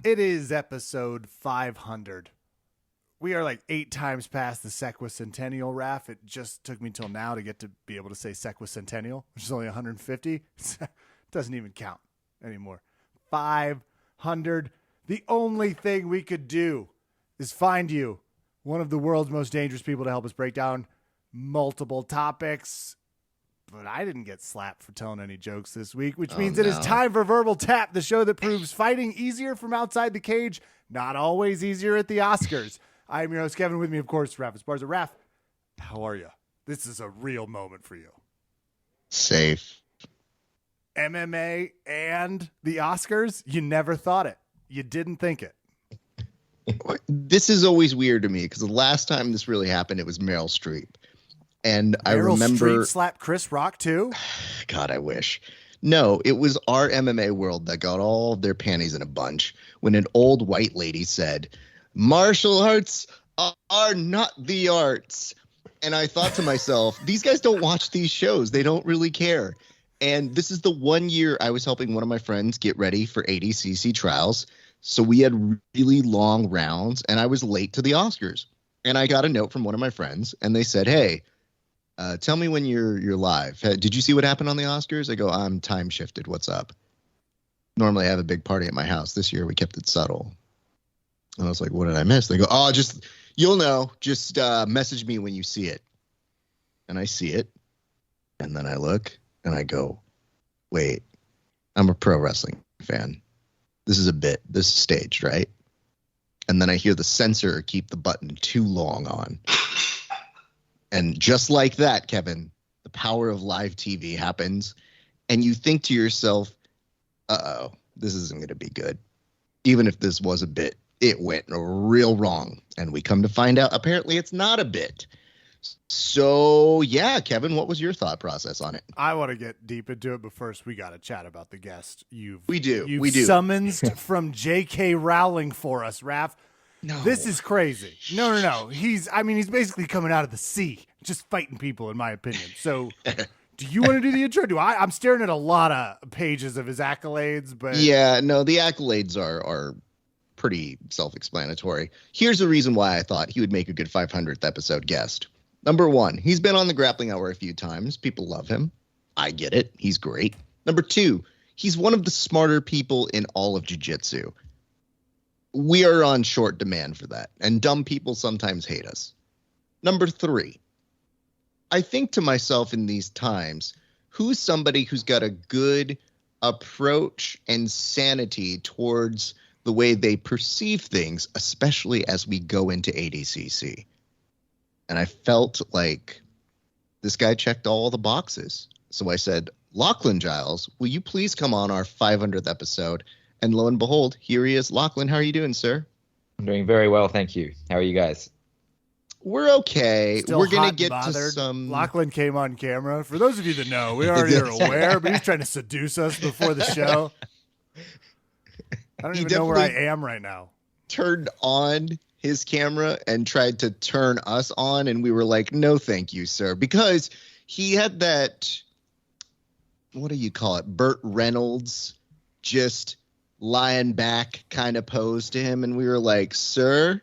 It is episode 500. We are like 8 times past the Sequicentennial, Raph. It just took me till now to get to be able to say Sequicentennial, which is only 150. Doesn't even count anymore. 500. The only thing we could do is find you one of the world's most dangerous people to help us break down multiple topics. But I didn't get slapped for telling any jokes this week, which means it is time for Verbal Tap, the show that proves fighting easier from outside the cage, not always easier at the Oscars. I am your host, Kevin. With me, of course, Raph Esparza. Raph, how are you? This is a real moment for you. Safe. MMA and the Oscars? You never thought it. You didn't think it. This is always weird to me because the last time this really happened, it was Meryl Streep. And I remember Meryl Streep slapped Chris Rock too. God, I wish. No, it was our MMA world that got all of their panties in a bunch when an old white lady said, "Martial arts are not the arts." And I thought to myself, these guys don't watch these shows. They don't really care. And this is the 1 year I was helping one of my friends get ready for ADCC trials. So we had really long rounds and I was late to the Oscars. And I got a note from one of my friends and they said, "Hey, tell me when you're live. Did you see what happened on the Oscars?" I go, "I'm time shifted. What's up?" Normally I have a big party at my house. This year we kept it subtle. And I was like, "What did I miss?" They go, "Oh, just, you'll know. Just message me when you see it." And I see it. And then I look and I go, "Wait, I'm a pro wrestling fan. This is a bit. This is staged, right?" And then I hear the censor keep the button too long on. And just like that, Kevin, the power of live TV happens. And you think to yourself, uh-oh, this isn't going to be good. Even if this was a bit, it went real wrong. And we come to find out, apparently it's not a bit. So, yeah, Kevin, what was your thought process on it? I want to get deep into it, but first we got to chat about the guest we do summoned from J.K. Rowling for us, Raph. No. This is crazy. No. He's basically coming out of the sea, just fighting people, in my opinion. So, do you want to do the intro? I'm staring at a lot of pages of his accolades, but yeah, no, the accolades are pretty self-explanatory. Here's the reason why I thought he would make a good 500th episode guest. Number one, he's been on the Grappling Hour a few times. People love him. I get it. He's great. Number two, he's one of the smarter people in all of jiu-jitsu. We are on short demand for that, and dumb people sometimes hate us. Number three, I think to myself in these times, who's somebody who's got a good approach and sanity towards the way they perceive things, especially as we go into ADCC. And I felt like this guy checked all the boxes. So I said, "Lachlan Giles, will you please come on our 500th episode?" And lo and behold, here he is. Lachlan, how are you doing, sir? I'm doing very well, thank you. How are you guys? We're okay. Still We're going hot to get and to bothered. some... Lachlan came on camera. For those of you that know, we already are aware, but he's trying to seduce us before the show. I don't even know where I am right now. Turned on his camera and tried to turn us on, and we were like, "No, thank you, sir," because he had that, what do you call it, Burt Reynolds, just lying back kind of pose to him, and we were like, "Sir,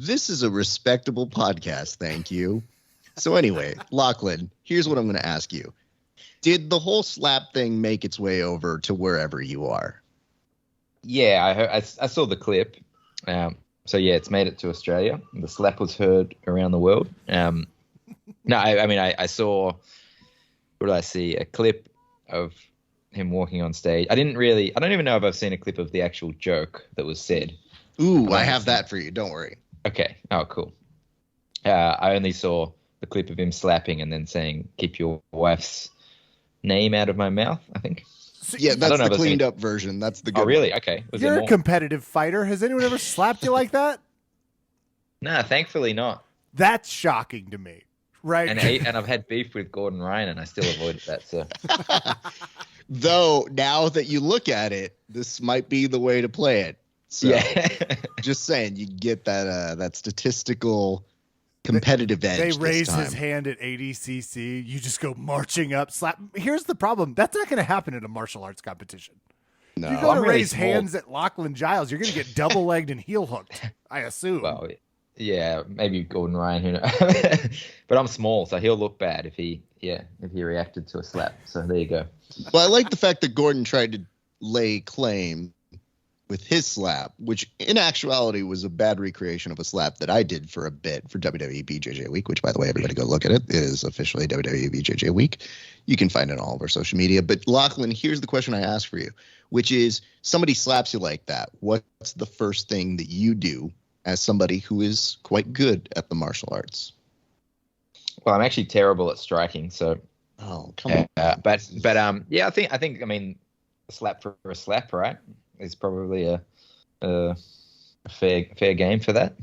this is a respectable podcast, thank you." So anyway, Lachlan, here's what I'm going to ask you. Did the whole slap thing make its way over to wherever you are? Yeah, I saw the clip. So yeah, it's made it to Australia. The slap was heard around the world. No, I saw. What did I see? A clip of him walking on stage. I don't even know if I've seen a clip of the actual joke that was said. Ooh, I have that for you. Don't worry. Okay. Oh, cool. I only saw the clip of him slapping and then saying, "Keep your wife's name out of my mouth," I think. Yeah, that's the cleaned up version. That's the good Oh, really? one. Okay. You're a competitive fighter. Has anyone ever slapped you like that? No, thankfully not. That's shocking to me, right? And I've had beef with Gordon Ryan, and I still avoided that. So, though, now that you look at it, this might be the way to play it. So, yeah. Just saying, you get that statistical competitive edge. They raise his hand at ADCC. You just go marching up, slap. Here's the problem. That's not going to happen in a martial arts competition. No. If you go to I'm really raise small. hands at Lachlan Giles, you're going to get double legged and heel hooked, I assume. Well, yeah, maybe Gordon Ryan, who knows? But I'm small, so he'll look bad if he reacted to a slap. So there you go. Well, I like the fact that Gordon tried to lay claim with his slap, which in actuality was a bad recreation of a slap that I did for a bit for WWE BJJ Week, which, by the way, everybody go look at it. It is officially WWE BJJ Week. You can find it on all of our social media. But Lachlan, here's the question I asked for you, which is somebody slaps you like that. What's the first thing that you do as somebody who is quite good at the martial arts? Well, I'm actually terrible at striking, so. Oh, come on. But yeah, I think I mean, a slap for a slap, right? Is probably a fair game for that.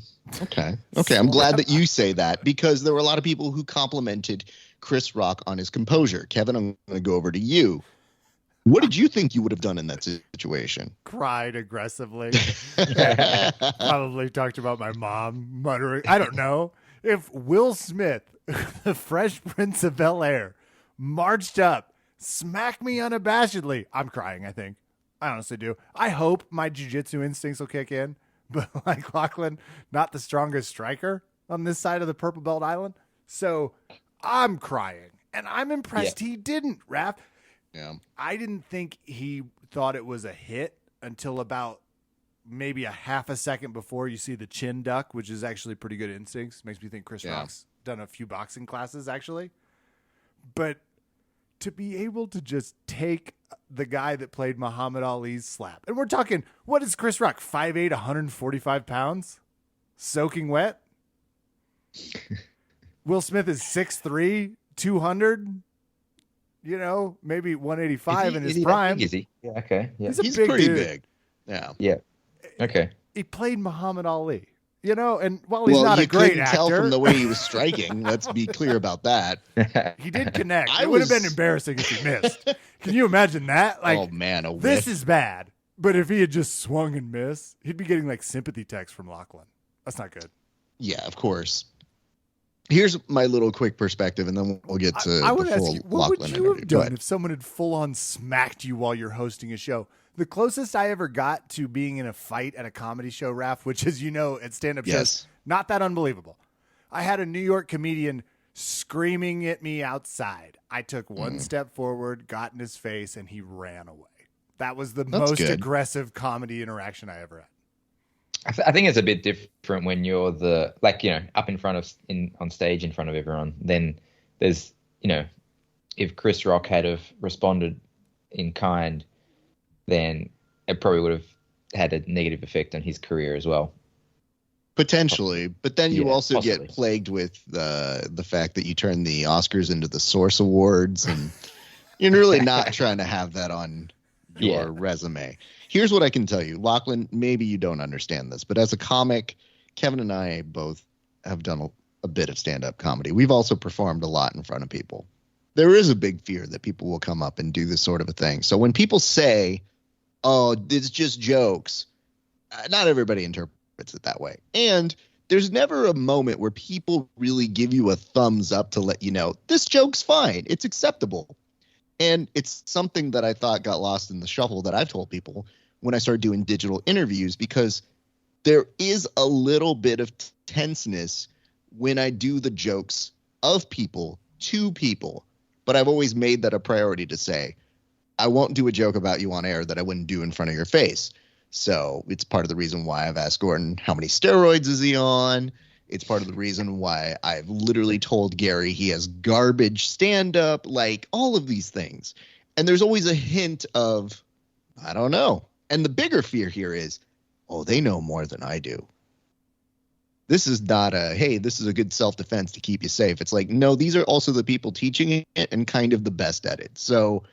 Okay. I'm glad that you say that, because there were a lot of people who complimented Chris Rock on his composure. Kevin, I'm going to go over to you. What did you think you would have done in that situation? Cried aggressively. Probably talked about my mom, muttering. I don't know. If Will Smith, the Fresh Prince of Bel-Air, marched up, smacked me unabashedly, I'm crying, I think. I honestly do. I hope my jiu-jitsu instincts will kick in, but like Lachlan, not the strongest striker on this side of the Purple Belt Island. So I'm crying, and I'm impressed he didn't, Raph. Yeah. I didn't think he thought it was a hit until about maybe a half a second before you see the chin duck, which is actually pretty good instincts. Makes me think Chris Rock's done a few boxing classes, actually. But to be able to just take the guy that played Muhammad Ali's slap, and we're talking, what is Chris Rock, 5'8", 145 pounds, soaking wet? Will Smith is 6'3", 200, you know, maybe 185 in his prime. Is he? Yeah, okay. Yeah. He's big pretty dude. big. Yeah. Yeah. Okay. He played Muhammad Ali, you know, and while he's Well, not you a great couldn't actor, tell from the way he was striking. Let's be clear about that. he did connect. I It would have was- been embarrassing if he missed. Can you imagine that? Like, Oh man, a this whiff. is bad. But if he had just swung and missed, he'd be getting like sympathy texts from Lachlan. That's not good. Yeah, of course. Here's my little quick perspective, and then we'll get to I the would ask full you, what would Lachlan you interview. have Go done ahead. if someone had full on smacked you while you're hosting a show? The closest I ever got to being in a fight at a comedy show, Raph, which is, you know, at stand-up shows, Yes. not that unbelievable. I had a New York comedian screaming at me outside. I took one step forward, got in his face, and he ran away. That was the most good. aggressive comedy interaction I ever had. I think it's a bit different when you're up in front of on stage in front of everyone. Then there's, if Chris Rock had have responded in kind, then it probably would have had a negative effect on his career as well. Potentially, but then you Yeah, also possibly. get plagued with the fact that you turn the Oscars into the Source Awards, and you're really not trying to have that on your resume. Here's what I can tell you, Lachlan. Maybe you don't understand this, but as a comic, Kevin and I both have done a bit of stand-up comedy. We've also performed a lot in front of people. There is a big fear that people will come up and do this sort of a thing. So when people say, "Oh, it's just jokes," not everybody interprets it that way. And there's never a moment where people really give you a thumbs up to let you know this joke's fine, it's acceptable. And it's something that I thought got lost in the shuffle that I've told people when I started doing digital interviews, because there is a little bit of tenseness when I do the jokes of people to people. But I've always made that a priority to say, I won't do a joke about you on air that I wouldn't do in front of your face. So it's part of the reason why I've asked Gordon, how many steroids is he on? It's part of the reason why I've literally told Gary he has garbage stand-up, like all of these things. And there's always a hint of, I don't know. And the bigger fear here is, oh, they know more than I do. This is not a, hey, this is a good self-defense to keep you safe. It's like, no, these are also the people teaching it and kind of the best at it. So,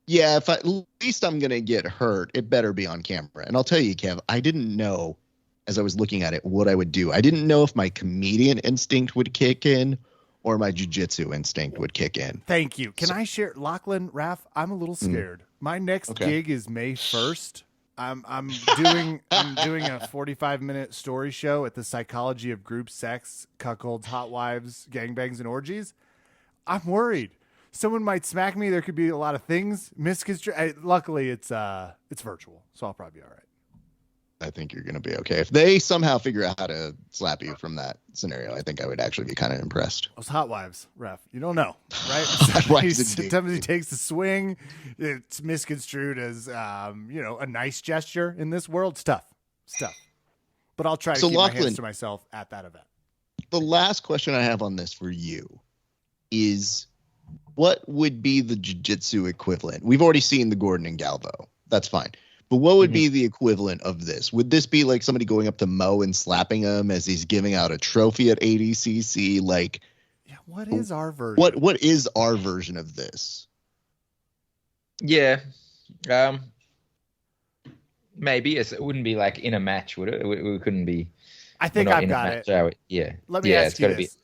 yeah, if at least I'm going to get hurt, it better be on camera. And I'll tell you, Kev, I didn't know as I was looking at it what I would do. I didn't know if my comedian instinct would kick in or my jiu-jitsu instinct would kick in. Thank you. Can I share, Lachlan, Raph? I'm a little scared. My next gig is May 1st. I'm doing a 45-minute story show at the Psychology of Group Sex, Cuckolds, Hot Wives, Gangbangs, and Orgies. I'm worried. someone might smack me. There could be a lot of things misconstrued. Luckily, it's virtual, so I'll probably be all right. I think you're going to be okay. If they somehow figure out how to slap you from that scenario, I think I would actually be kind of impressed. Those hot wives, ref. You don't know, right? Sometimes he takes the swing. It's misconstrued as, a nice gesture in this world. Stuff. But I'll try to keep my hands to myself at that event. The last question I have on this for you is, what would be the jiu-jitsu equivalent? We've already seen the Gordon and Galvo. That's fine. But what would be the equivalent of this? Would this be like somebody going up to Mo and slapping him as he's giving out a trophy at ADCC? Like, yeah, what is our version? What is our version of this? Yeah. Maybe it wouldn't be like in a match, would it? We couldn't be. I think I've got it. Yeah. Let me ask you this.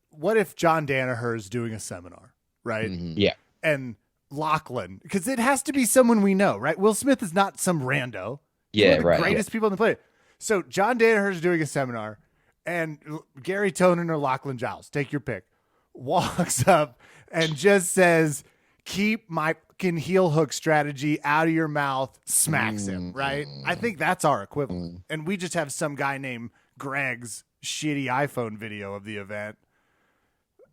What if John Danaher is doing a seminar, right? Mm-hmm. Yeah. And Lachlan, because it has to be someone we know, right? Will Smith is not some rando. Yeah, one of the greatest people on the planet. So John Danaher is doing a seminar, and Gary Tonin or Lachlan Giles, take your pick, walks up and just says, "Keep my fucking heel hook strategy out of your mouth," smacks him, right? I think that's our equivalent. And we just have some guy named Greg's shitty iPhone video of the event.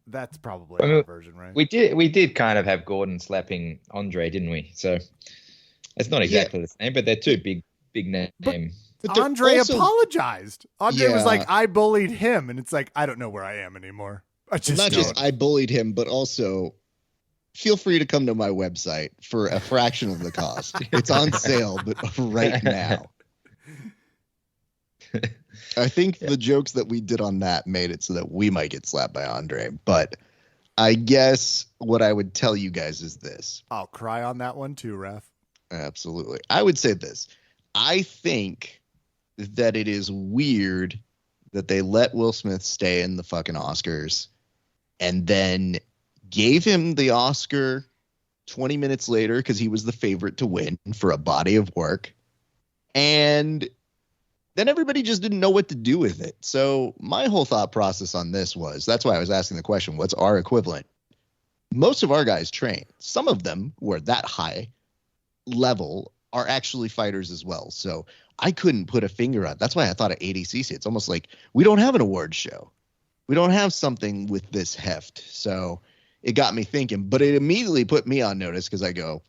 That's probably our version, right? We did kind of have Gordon slapping Andre, didn't we? So it's not exactly the same, but they're two big names. But Andre apologized. Andre was like, "I bullied him," and it's like, I don't know where I am anymore. I bullied him, but also feel free to come to my website for a fraction of the cost. It's on sale, but right now. I think the jokes that we did on that made it so that we might get slapped by Andre. But I guess what I would tell you guys is this. I'll cry on that one too, Ref. Absolutely. I would say this. I think that it is weird that they let Will Smith stay in the fucking Oscars and then gave him the Oscar 20 minutes later because he was the favorite to win for a body of work. And then everybody just didn't know what to do with it. So my whole thought process on this was, that's why I was asking the question, what's our equivalent? Most of our guys train. Some of them who are that high level are actually fighters as well. So I couldn't put a finger on. That's why I thought of ADCC. It's almost like we don't have an award show. We don't have something with this heft. So it got me thinking, but it immediately put me on notice because I go,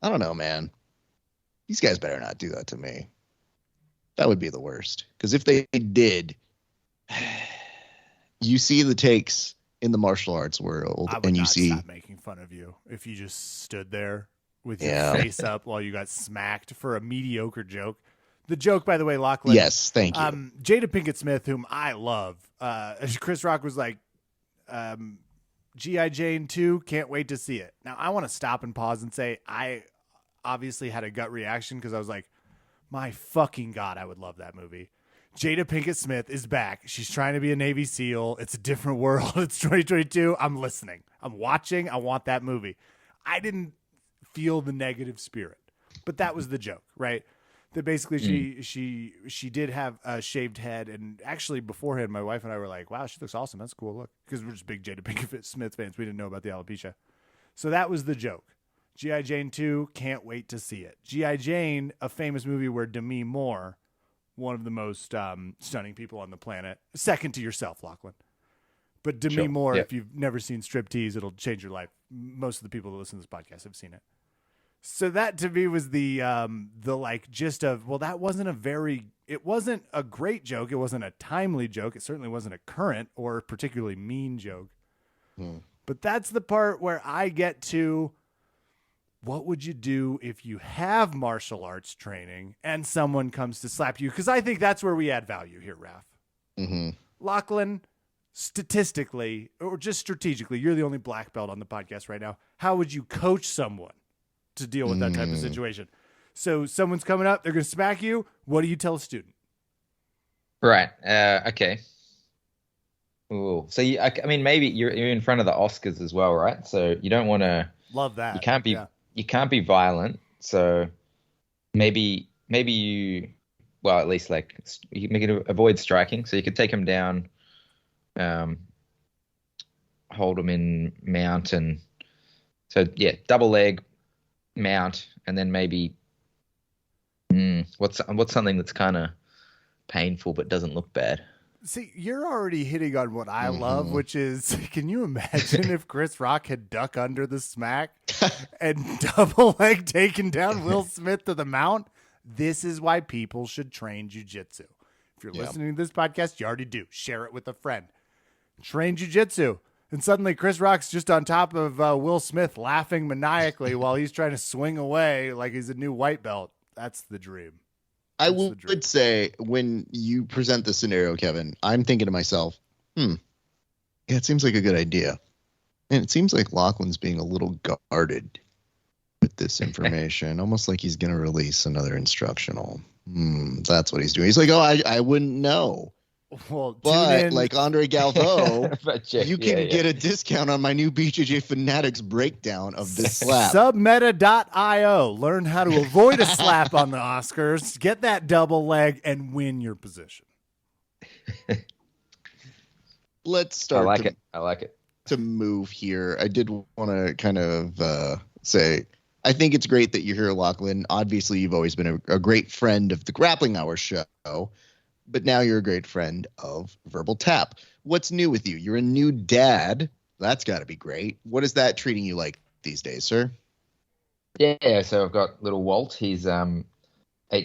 I don't know, man. These guys better not do that to me. That would be the worst. Because if they did, you see the takes in the martial arts world, and you see stop making fun of you if you just stood there with your face up while you got smacked for a mediocre joke. The joke, by the way, Lachlan. Yes, thank you. Jada Pinkett Smith, whom I love. Chris Rock was like, G.I. Jane 2, can't wait to see it. Now, I want to stop and pause and say I obviously had a gut reaction because I was like, my fucking God, I would love that movie. Jada Pinkett Smith is back. She's trying to be a Navy SEAL. It's a different world. It's 2022. I'm listening. I'm watching. I want that movie. I didn't feel the negative spirit, but that was the joke, right? That basically she did have a shaved head, and actually beforehand, my wife and I were like, "Wow, she looks awesome. That's a cool look." Because we're just big Jada Pinkett Smith fans. We didn't know about the alopecia, so that was the joke. G.I. Jane 2, can't wait to see it. G.I. Jane, a famous movie where Demi Moore, one of the most stunning people on the planet, second to yourself, Lachlan. But Demi Moore, if you've never seen Striptease, it'll change your life. Most of the people that listen to this podcast have seen it. So that to me was the like gist of, well, that wasn't it wasn't a great joke. It wasn't a timely joke. It certainly wasn't a current or particularly mean joke. But that's the part where I get to, what would you do if you have martial arts training and someone comes to slap you? Because I think that's where we add value here, Raf. Lachlan, statistically, or just strategically, you're the only black belt on the podcast right now. How would you coach someone to deal with that type of situation? So someone's coming up, they're going to smack you. What do you tell a student? Right. Okay. Ooh. So I mean, maybe you're in front of the Oscars as well, right? So you don't want to. Love that. You can't be violent. So maybe you, well, at least like you can avoid striking. So you could take him down, hold him in mount, and So yeah, double leg, mount, and then maybe what's something that's kind of painful but doesn't look bad. See, you're already hitting on what I love, Mhm. which is, can you imagine if Chris Rock had duck under the smack and double leg taken down Will Smith to the mount? This is why people should train jujitsu. If you're Yeah. listening to this podcast, you already do. Share it with a friend. Train jujitsu. And suddenly Chris Rock's just on top of Will Smith laughing maniacally while he's trying to swing away like he's a new white belt. That's the dream. I That's the dream. would say when you present the scenario, Kevin, I'm thinking to myself, yeah, it seems like a good idea. And it seems like Lachlan's being a little guarded with this information, almost like he's going to release another instructional. That's what he's doing. He's like, oh, I wouldn't know. Well, tune But in. like Andre Galvo, But yeah, you can yeah. get a discount on my new BJJ Fanatics breakdown of this slap. Submeta.io. Learn how to avoid a slap on the Oscars, get that double leg, and win your position. Let's start I like it. to move here. I did want to kind of say, I think it's great that you're here, Lachlan. Obviously, you've always been a great friend of the Grappling Hour show, but now you're a great friend of Verbal Tap. What's new with you? You're a new dad. That's got to be great. What is that treating you like these days, sir? Yeah, so I've got little Walt. He's 8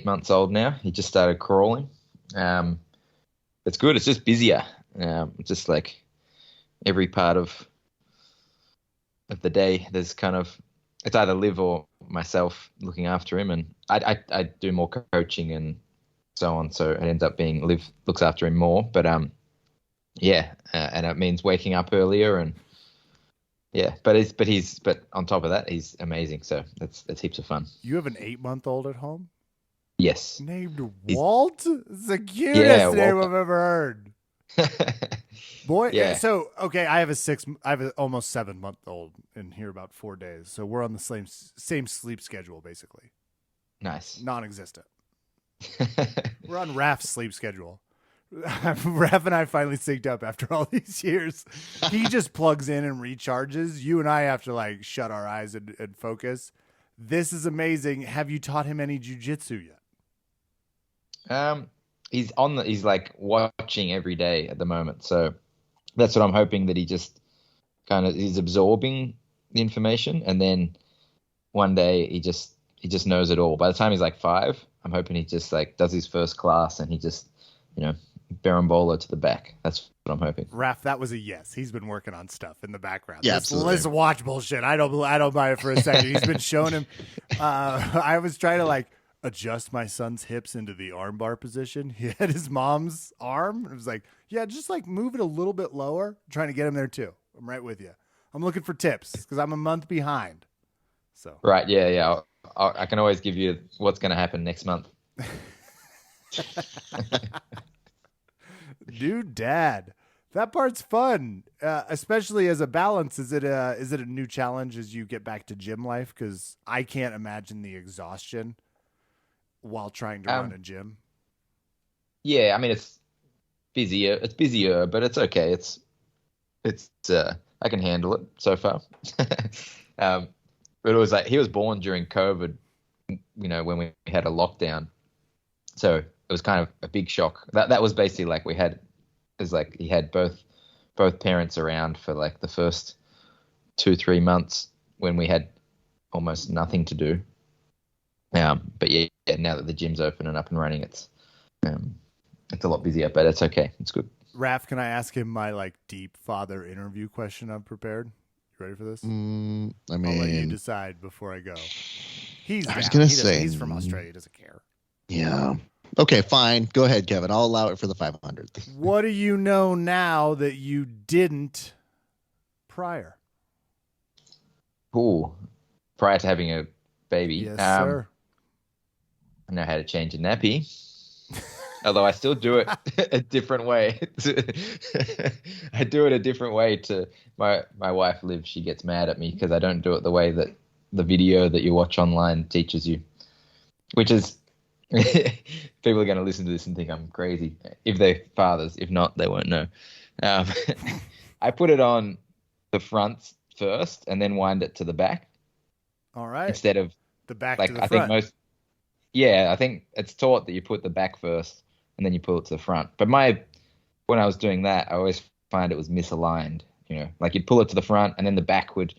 months old now. He just started crawling. It's good. It's just busier. Just like every part of the day, there's kind of, it's either Liv or myself looking after him, and I do more coaching and so on. So it ends up being Liv looks after him more. But and it means waking up earlier and. Yeah, but on top of that, he's amazing. So that's heaps of fun. You have an 8-month-old at home Yes. named Walt? It's the cutest Yeah, name Walt. I've ever heard. Boy, Yeah. So okay, I have an almost 7-month-old in here about 4 days. So we're on the same sleep schedule, basically. Nice. Non-existent. We're on Raph's sleep schedule. Raph and I finally synced up after all these years. He just plugs in and recharges. You and I have to like shut our eyes and focus. This is amazing. Have you taught him any jujitsu yet? He's like watching every day at the moment. So that's what I'm hoping, that he just kind of is absorbing the information, and then one day he just knows it all. By the time he's like 5, I'm hoping he just like does his first class and he just, Berimbola to the back. That's what I'm hoping. Raph, that was a yes. He's been working on stuff in the background. Yeah, Let's watch bullshit. I don't buy it for a second. He's been showing him. I was trying to like adjust my son's hips into the armbar position. He had his mom's arm. It was like, yeah, just like move it a little bit lower. I'm trying to get him there too. I'm right with you. I'm looking for tips because I'm a month behind. So Right. Yeah. I can always give you what's going to happen next month. New dad. That part's fun, especially as a balance. Is it a new challenge as you get back to gym life? Because I can't imagine the exhaustion while trying to run a gym. Yeah, I mean it's busier, but it's okay. It's I can handle it so far. But it was like he was born during COVID, when we had a lockdown, so it was kind of a big shock. That was basically like he had both parents around for like the first 2-3 months when we had almost nothing to do. But yeah, now that the gym's open and up and running, it's a lot busier, but it's okay. It's good. Raph, can I ask him my like deep father interview question I've prepared? You ready for this? I'll let you decide before I go. I was gonna say he's from Australia. He doesn't care. Yeah. Okay, fine. Go ahead, Kevin. I'll allow it for the 500th. What do you know now that you didn't prior? Ooh, prior to having a baby. Yes, sir. I know how to change a nappy. Although I still do it a different way. I do it a different way to my wife, Liv. She gets mad at me because I don't do it the way that the video that you watch online teaches you, which is people are going to listen to this and think I'm crazy. If they're fathers, if not, they won't know. I put it on the front first and then wind it to the back All right. instead of The back like to the I front. think most. Yeah, I think it's taught that you put the back first and then you pull it to the front. But when I was doing that, I always find it was misaligned. Like you'd pull it to the front and then the back would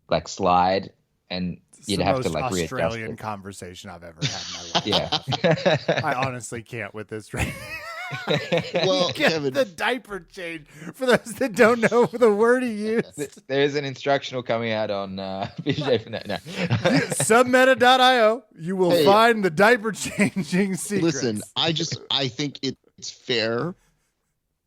like slide and It's you'd the have most to like readjust Australian it. conversation I've ever had in my life. Yeah. I honestly can't with this right Well, Get Kevin, the diaper change. For those that don't know the word he used. There's an instructional coming out on BJ for that. No. Submeta.io. You will Hey. find the diaper changing secrets. listen, I think it's fair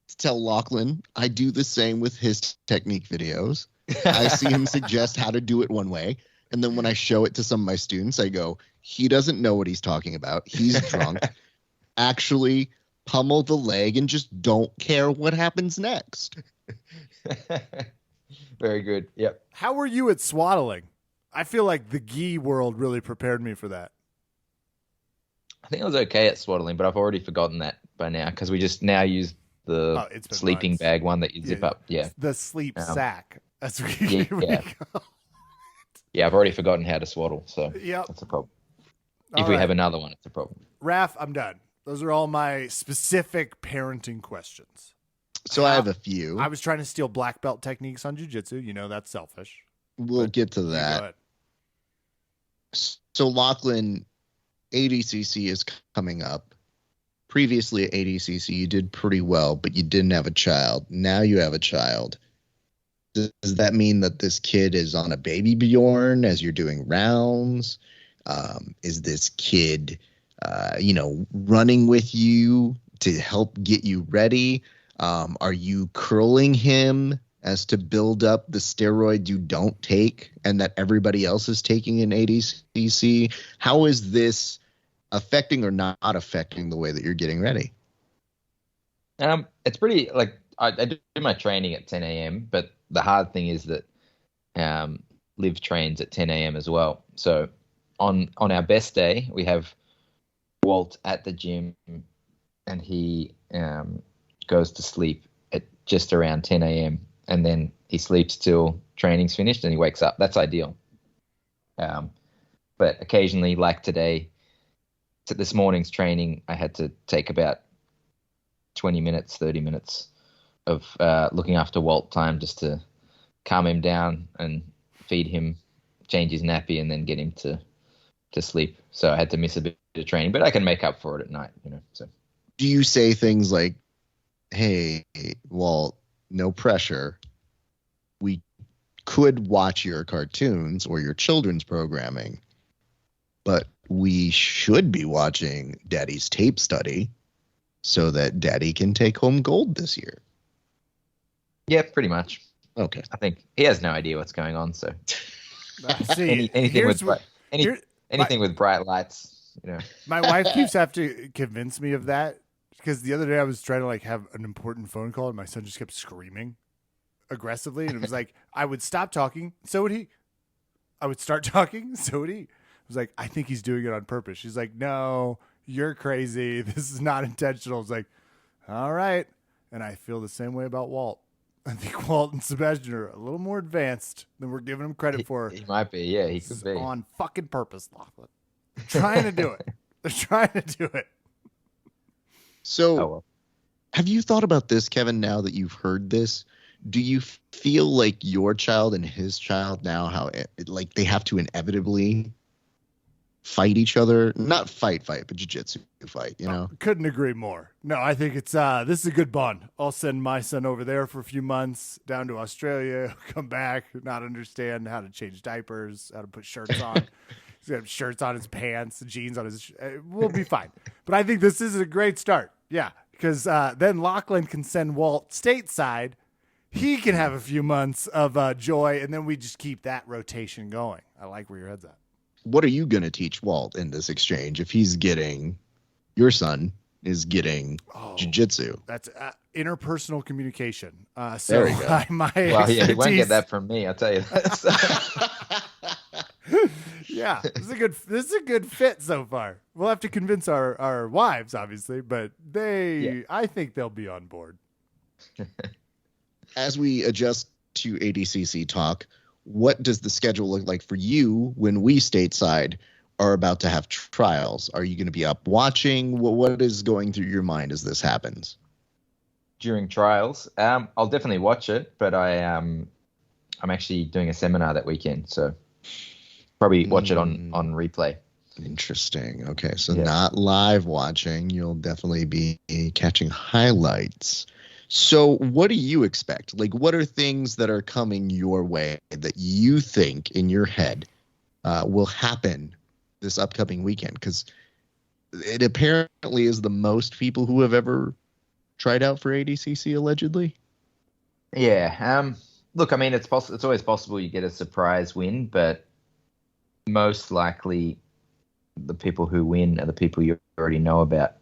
to tell Lachlan I do the same with his technique videos. I see him suggest how to do it one way. And then when I show it to some of my students, I go, he doesn't know what he's talking about. He's drunk. Actually, pummel the leg and just don't care what happens next. Very good. Yep. How were you at swaddling? I feel like the gi world really prepared me for that. I think I was okay at swaddling, but I've already forgotten that by now because we just now use the It's been sleeping months. bag one that you zip up. Yeah. The sleep sack. That's what Yeah, we yeah. call. Yeah, I've already forgotten how to swaddle, so Yep. that's a problem. All If we right. have another one, it's a problem. Raph, I'm done. Those are all my specific parenting questions. So I have a few. I was trying to steal black belt techniques on jiu-jitsu. That's selfish. We'll get to You go that. ahead. So Lachlan, ADCC is coming up. Previously at ADCC, you did pretty well, but you didn't have a child. Now you have a child. Does that mean that this kid is on a baby Bjorn as you're doing rounds? Is this kid, running with you to help get you ready? Are you curling him as to build up the steroid you don't take and that everybody else is taking in ADCC? How is this affecting or not affecting the way that you're getting ready? It's pretty like I do my training at 10 a.m., but the hard thing is that Liv trains at 10 a.m. as well. So on our best day, we have Walt at the gym, and he goes to sleep at just around 10 a.m. and then he sleeps till training's finished and he wakes up. That's ideal. But occasionally, like today, this morning's training, I had to take about 20 minutes, 30 minutes of looking after Walt time just to calm him down and feed him, change his nappy, and then get him to sleep. So I had to miss a bit of training, but I can make up for it at night, So Do you say things like, hey, Walt, no pressure. We could watch your cartoons or your children's programming, but we should be watching Daddy's tape study so that Daddy can take home gold this year? yeah, pretty much. Okay. I think he has no idea what's going on. So See, anything with here's anything with bright lights, my wife keeps having to convince me of that because the other day I was trying to have an important phone call and my son just kept screaming aggressively, and it was like I would stop talking, so would he. I would start talking, so would he. I was like, I think he's doing it on purpose. She's like, no, you're crazy. This is not intentional. It's like, all right. And I feel the same way about Walt. I think Walt and Sebastian are a little more advanced than we're giving him credit for. He might be. Yeah, he could be. On fucking purpose, Lachlan. They're trying to do it. They're trying to do it. So Oh, well. have you thought about this, Kevin, now that you've heard this? Do you feel like your child and his child now, how they have to inevitably fight each other? Not fight, but jiu-jitsu fight, Couldn't agree more. No, I think it's this is a good bond. I'll send my son over there for a few months down to Australia, come back, not understand how to change diapers, how to put shirts on. He's got shirts on his pants, jeans on his. We'll be fine. But I think this is a great start. Yeah, because then Lachlan can send Walt stateside. He can have a few months of joy, and then we just keep that rotation going. I like where your head's at. What are you going to teach Walt in this exchange if he's getting, your son is getting jiu-jitsu? That's interpersonal communication. There you go. My Well, yeah, he won't expertise- get that from me. I'll tell you that. Yeah, this is a good fit so far. We'll have to convince our wives, obviously, but I think they'll be on board. As we adjust to ADCC talk, what does the schedule look like for you when we stateside are about to have trials? Are you going to be up watching? What is going through your mind as this happens? During trials, I'll definitely watch it, but I'm actually doing a seminar that weekend, so probably watch it on replay. Interesting. Okay, so not live watching. You'll definitely be catching highlights. So what do you expect? Like, what are things that are coming your way that you think in your head will happen this upcoming weekend? Because it apparently is the most people who have ever tried out for ADCC, allegedly. Yeah. Look, I mean, it's always possible you get a surprise win, but most likely the people who win are the people you already know about.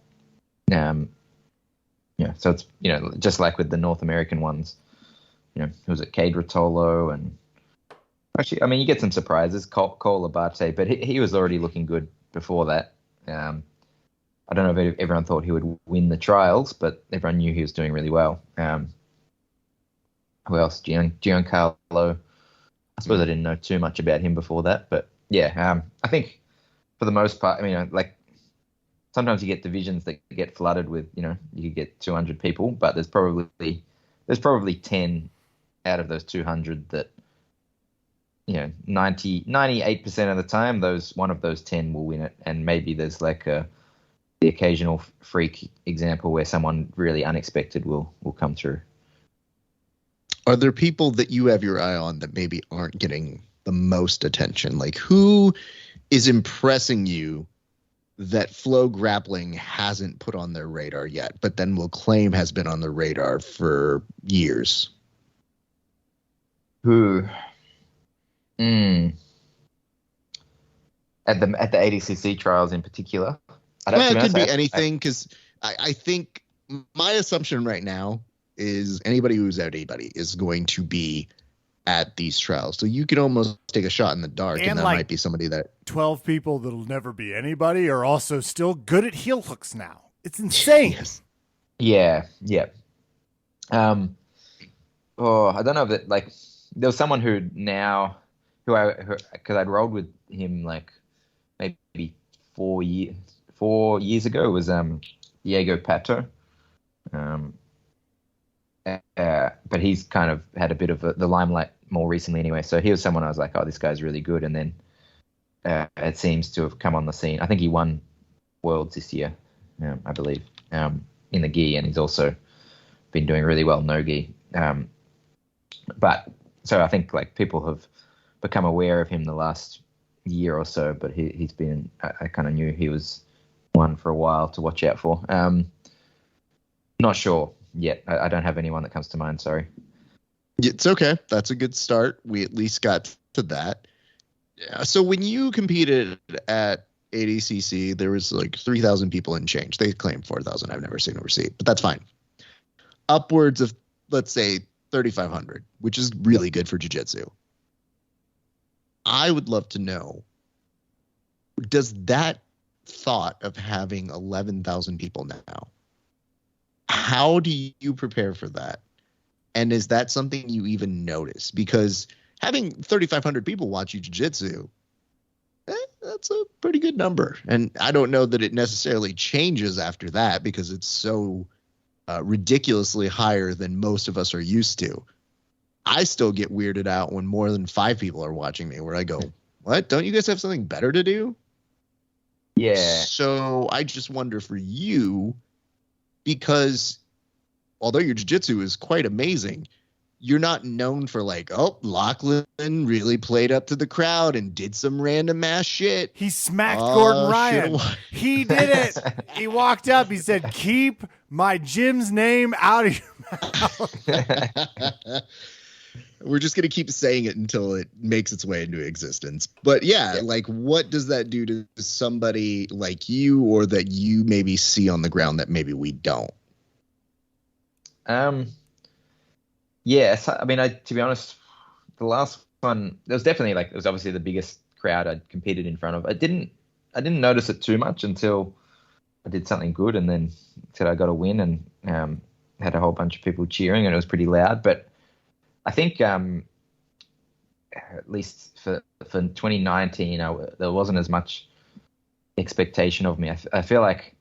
So it's, just like with the North American ones, who was it, Cade Rotolo, and actually, I mean, you get some surprises, Cole Abate, but he was already looking good before that. I don't know if everyone thought he would win the trials, but everyone knew he was doing really well. Who else? Giancarlo. I suppose I didn't know too much about him before that, but yeah, I think for the most part, I mean, like sometimes you get divisions that get flooded with, you could get 200 people, but there's probably 10 out of those 200 that, 98% of the time, one of those 10 will win it, and maybe there's like the occasional freak example where someone really unexpected will come through. Are there people that you have your eye on that maybe aren't getting the most attention? Like, who is impressing you that Flow Grappling hasn't put on their radar yet, but then will claim has been on the radar for years? Who? At the ADCC trials in particular? It could be anything, because I think my assumption right now is anybody who's anybody is going to be at these trials. So you could almost take a shot in the dark, and that might be somebody that 12 people that'll never be anybody are also still good at heel hooks now. It's insane. Yes. Yeah. I don't know if it, like, there was someone because I'd rolled with him like maybe 4 years ago. It was Diego Pato. But he's kind of had a bit of the limelight more recently anyway. So he was someone I was like, oh, this guy's really good. And then it seems to have come on the scene. I think he won Worlds this year, I believe, in the gi, and he's also been doing really well no gi. But so I think like people have become aware of him the last year or so, but he's been, I kind of knew he was one for a while to watch out for. Not sure yet. I don't have anyone that comes to mind. Sorry. It's okay. That's a good start. We at least got to that. Yeah. So when you competed at ADCC, there was like 3,000 people and change. They claimed 4,000. I've never seen a receipt, but that's fine. Upwards of, let's say, 3,500, which is really good for jiu-jitsu. I would love to know, does that thought of having 11,000 people now, how do you prepare for that? And is that something you even notice? Because having 3,500 people watch you jiu-jitsu, that's a pretty good number. And I don't know that it necessarily changes after that, because it's so ridiculously higher than most of us are used to. I still get weirded out when more than 5 people are watching me, where I go, what? Don't you guys have something better to do? Yeah. So I just wonder for you, because although your jiu-jitsu is quite amazing, you're not known for like, oh, Lachlan really played up to the crowd and did some random ass shit. He smacked Gordon Ryan. He did it. He walked up. He said, keep my gym's name out of your mouth. We're just going to keep saying it until it makes its way into existence. But yeah, like, what does that do to somebody like you, or that you maybe see on the ground that maybe we don't? Yes, I mean, to be honest, the last one, there was definitely like, it was obviously the biggest crowd I'd competed in front of. I didn't notice it too much until I did something good, and then said I got a win, and had a whole bunch of people cheering, and it was pretty loud. But I think at least for 2019, there wasn't as much expectation of me. I feel like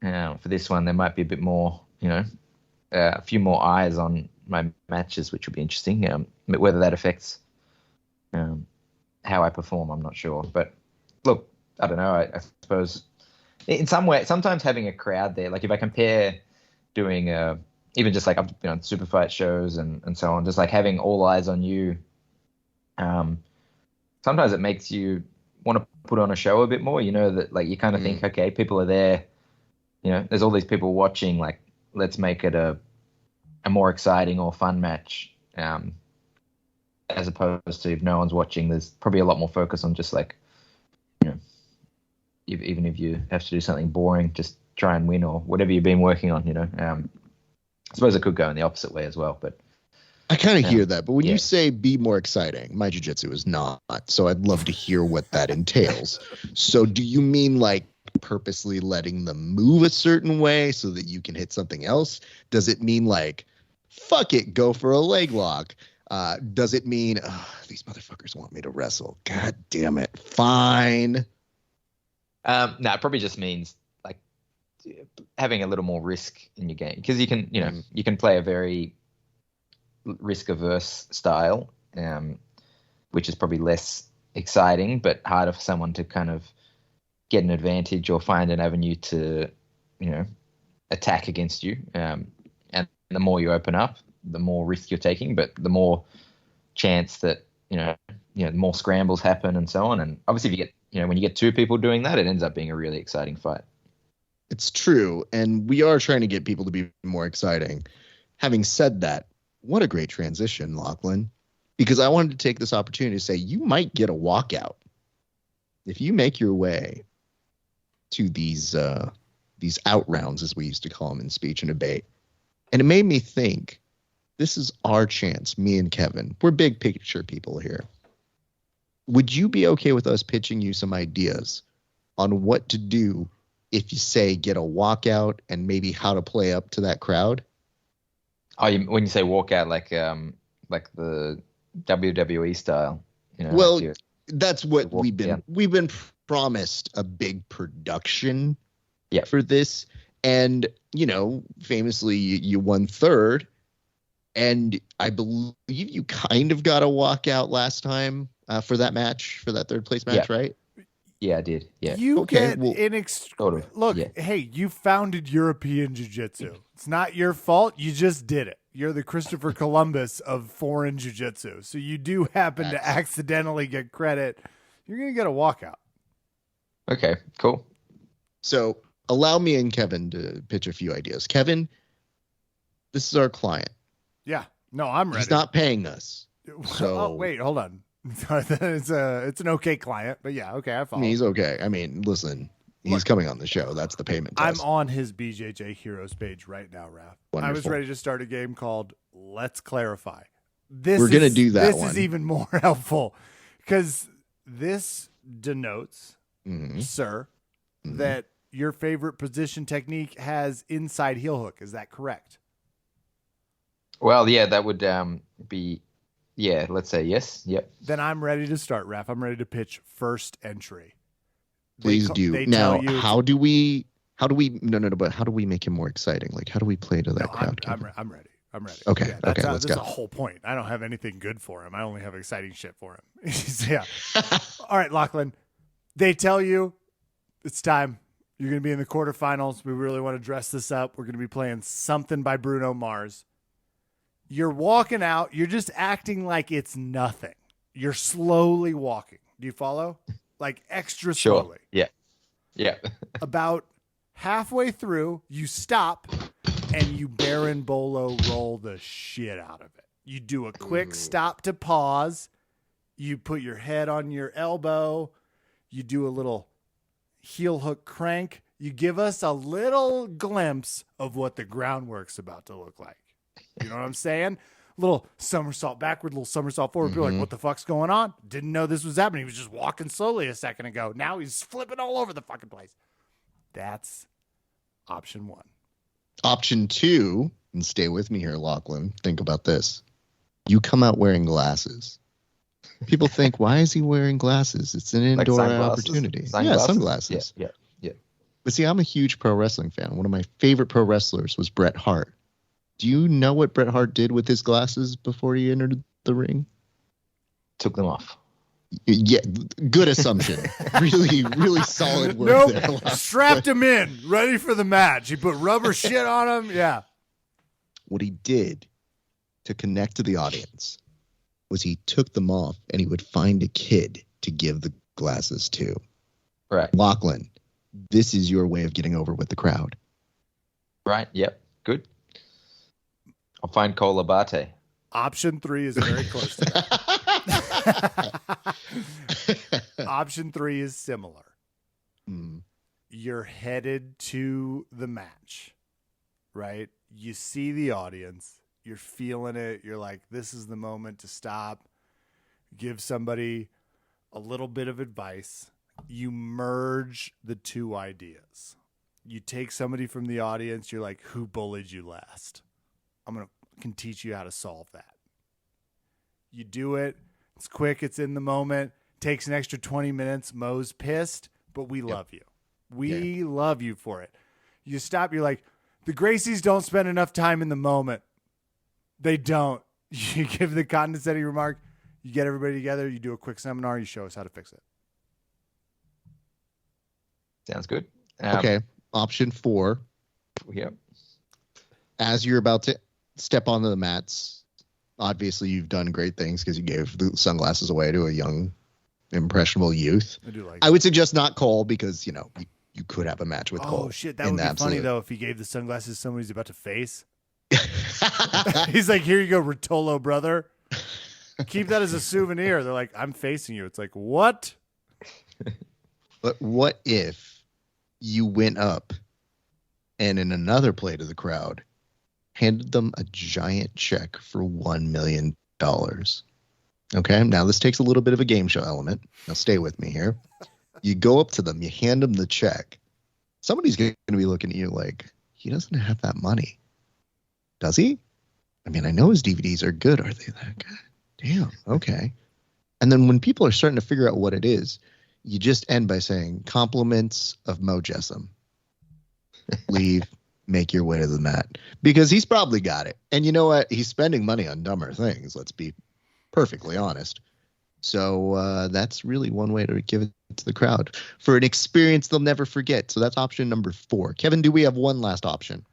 for this one there might be a bit more, a few more eyes on my matches, which would be interesting. But whether that affects how I perform, I'm not sure. But look, I don't know. I suppose in some way, sometimes having a crowd there, like if I compare doing even just like I've been on super fight shows and so on, just like having all eyes on you. Sometimes it makes you want to put on a show a bit more. That like you kind of think, okay, people are there. There's all these people watching. Like, let's make it a more exciting or fun match. As opposed to if no one's watching, there's probably a lot more focus on just like, even if you have to do something boring, just try and win or whatever you've been working on. I suppose it could go in the opposite way as well, but I kind of hear that. But when you say be more exciting, my jiu-jitsu is not. So I'd love to hear what that entails. So do you mean like purposely letting them move a certain way so that you can hit something else? Does it mean like, fuck it, go for a leg lock? Does it mean these motherfuckers want me to wrestle? God damn it. Fine. No, it probably just means like having a little more risk in your game, because you can, you can play a very risk-averse style, which is probably less exciting, but harder for someone to kind of get an advantage or find an avenue to, attack against you. And the more you open up, the more risk you're taking, but the more chance that, the more scrambles happen and so on. And obviously if you get, when you get two people doing that, it ends up being a really exciting fight. It's true. And we are trying to get people to be more exciting. Having said that, what a great transition, Lachlan, because I wanted to take this opportunity to say you might get a walkout if you make your way to these out rounds, as we used to call them in speech and debate. And it made me think, this is our chance, me and Kevin. We're big picture people here. Would you be okay with us pitching you some ideas on what to do if you say get a walkout and maybe how to play up to that crowd? Oh, when you say walkout, like the WWE style, Well, that's what we've been promised, a big production for this. And, famously you won third, and I believe you kind of got a walkout last time for that match, for that third place match, right? Yeah, I did. Yeah. You get look, Yeah. Hey, you founded European Jiu-Jitsu. It's not your fault. You just did it. You're the Christopher Columbus of foreign Jiu-Jitsu. So you do happen to accidentally get credit. You're going to get a walkout. Okay, cool. So allow me and Kevin to pitch a few ideas. Kevin, this is our client. Yeah. No, I'm ready. He's not paying us. So oh, wait, hold on. It's an okay client, but yeah, okay, I follow. He's okay. I mean, listen, he's coming on the show. That's the payment test. I'm on his BJJ Heroes page right now, Raph. Wonderful. I was ready to start a game called Let's Clarify. We're going to do that This one. is even more helpful because this denotes, sir, that your favorite position technique has inside heel hook. Is that correct? Well, yeah, that would be... Yeah, let's say yes. Yep. Then I'm ready to start, Raph. I'm ready to pitch first entry. Please do. Now, how do we but how do we make him more exciting? Like, how do we play to that crowd? I'm ready. Okay. Yeah, let's that's go. the whole point. I don't have anything good for him. I only have exciting shit for him. Yeah. All right, Lachlan. They tell you it's time. You're going to be in the quarterfinals. We really want to dress this up. We're going to be playing something by Bruno Mars. You're walking out. You're just acting like it's nothing. You're slowly walking. Do you follow? Like extra slowly. Yeah. Yeah. About halfway through, you stop and you Baron Bolo roll the shit out of it. You do a quick stop to pause. You put your head on your elbow. You do a little heel hook crank. You give us a little glimpse of what the groundwork's about to look like. You know what I'm saying? Little somersault backward, little somersault forward. You're like, what the fuck's going on? Didn't know this was happening. He was just walking slowly a second ago. Now he's flipping all over the fucking place. That's option one. Option two, and stay with me here, Lachlan. Think about this. You come out wearing glasses. People think, why is he wearing glasses? It's an indoor opportunity. Yeah, sunglasses. Yeah. But see, I'm a huge pro wrestling fan. One of my favorite pro wrestlers was Bret Hart. Do you know what Bret Hart did with his glasses before he entered the ring? Took them off. Yeah, good assumption. Really, really solid work there. Strapped him in, ready for the match. He put rubber shit on him. Yeah. What he did to connect to the audience was he took them off and he would find a kid to give the glasses to. Right. Lachlan, this is your way of getting over with the crowd. Right. Yep. Good. I'll find Cole Abate. Option 3 is very close to that. Option 3 is similar. You're headed to the match, right? You see the audience. You're feeling it. You're like, this is the moment to stop. Give somebody a little bit of advice. You merge the two ideas. You take somebody from the audience. You're like, who bullied you last? Can teach you how to solve that. You do it. It's quick. It's in the moment. Takes an extra 20 minutes. Mo's pissed, but we love you. We love you for it. You stop. You're like, the Gracies don't spend enough time in the moment. They don't. You give the condescending remark. You get everybody together. You do a quick seminar. You show us how to fix it. Sounds good. Okay. Option 4. Yep. As you're about to step onto the mats, obviously you've done great things because you gave the sunglasses away to a young, impressionable youth. I would suggest not Cole because, you could have a match with Cole. Oh, shit. That would be funny, though, if he gave the sunglasses to somebody he's about to face. He's like, here you go, Rotolo, brother. Keep that as a souvenir. They're like, I'm facing you. It's like, what? But what if you went up and in another play to the crowd, handed them a giant check for $1 million? Okay, now this takes a little bit of a game show element. Now stay with me here. You go up to them, you hand them the check. Somebody's going to be looking at you like, he doesn't have that money. Does he? I mean, I know his DVDs are good. Are they that good? Damn, okay. And then when people are starting to figure out what it is, you just end by saying, compliments of Mo Jessup. Leave, make your way to the mat. Because he's probably got it. And you know what? He's spending money on dumber things, let's be perfectly honest. So that's really one way to give it to the crowd for an experience they'll never forget. So that's option number 4. Kevin, do we have one last option?